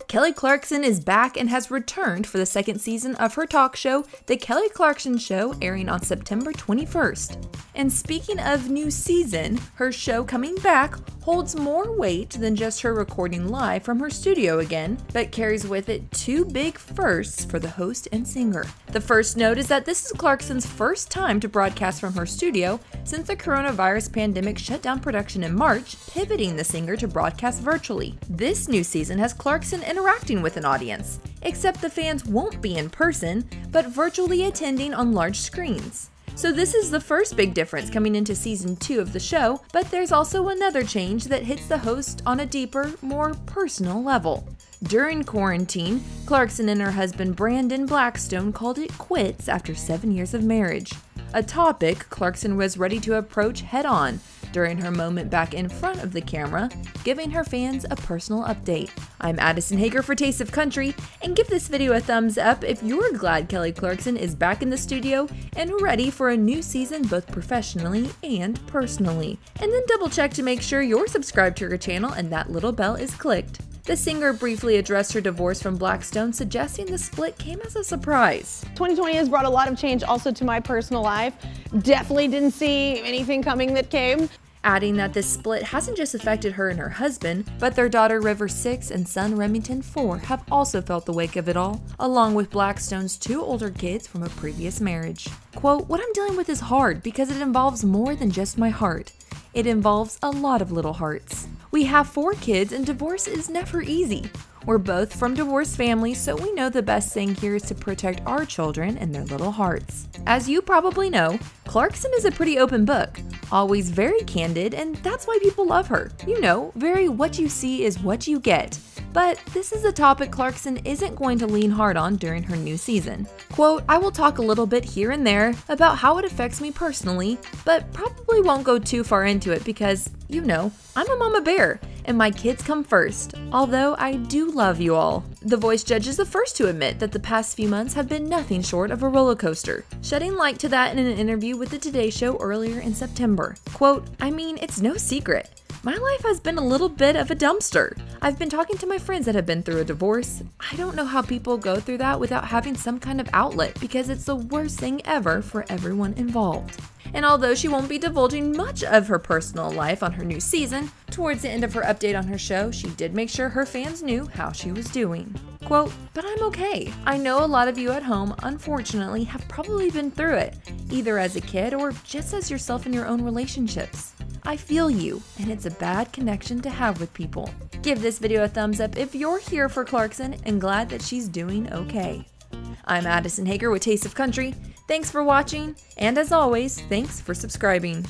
Kelly Clarkson is back and has returned for the second season of her talk show, The Kelly Clarkson Show, airing on September 21st. And speaking of new season, her show coming back holds more weight than just her recording live from her studio again, but carries with it two big firsts for the host and singer. The first note is that this is Clarkson's first time to broadcast from her studio since the coronavirus pandemic shut down production in March, pivoting the singer to broadcast virtually. This new season has Clarkson interacting with an audience, except the fans won't be in person, but virtually attending on large screens. So this is the first big difference coming into season 2 of the show, but there's also another change that hits the host on a deeper, more personal level. During quarantine, Clarkson and her husband Brandon Blackstock called it quits after 7 years of marriage, a topic Clarkson was ready to approach head-on during her moment back in front of the camera, giving her fans a personal update. I'm Addison Hager for Taste of Country, and give this video a thumbs up if you're glad Kelly Clarkson is back in the studio and ready for a new season both professionally and personally. And then double check to make sure you're subscribed to her channel and that little bell is clicked. The singer briefly addressed her divorce from Blackstone, suggesting the split came as a surprise. 2020 has brought a lot of change also to my personal life. Definitely didn't see anything coming that came. Adding that this split hasn't just affected her and her husband, but their daughter River 6 and son Remington 4 have also felt the wake of it all, along with Blackstone's 2 older kids from a previous marriage. Quote, "What I'm dealing with is hard because it involves more than just my heart. It involves a lot of little hearts. We have 4 kids and divorce is never easy. We're both from divorced families, so we know the best thing here is to protect our children and their little hearts." As you probably know, Clarkson is a pretty open book, always very candid, and that's why people love her. You know, very what you see is what you get. But this is a topic Clarkson isn't going to lean hard on during her new season. Quote, "I will talk a little bit here and there about how it affects me personally, but probably won't go too far into it because, you know, I'm a mama bear and my kids come first, although I do love you all." The voice judge is the first to admit that the past few months have been nothing short of a roller coaster, shedding light to that in an interview with the Today Show earlier in September. Quote, "I mean, it's no secret. My life has been a little bit of a dumpster. I've been talking to my friends that have been through a divorce. I don't know how people go through that without having some kind of outlet because it's the worst thing ever for everyone involved." And although she won't be divulging much of her personal life on her new season, towards the end of her update on her show, she did make sure her fans knew how she was doing. Quote, "But I'm okay. I know a lot of you at home, unfortunately, have probably been through it, either as a kid or just as yourself in your own relationships. I feel you, and it's a bad connection to have with people." Give this video a thumbs up if you're here for Clarkson and glad that she's doing okay. I'm Addison Hager with Taste of Country. Thanks for watching, and as always, thanks for subscribing.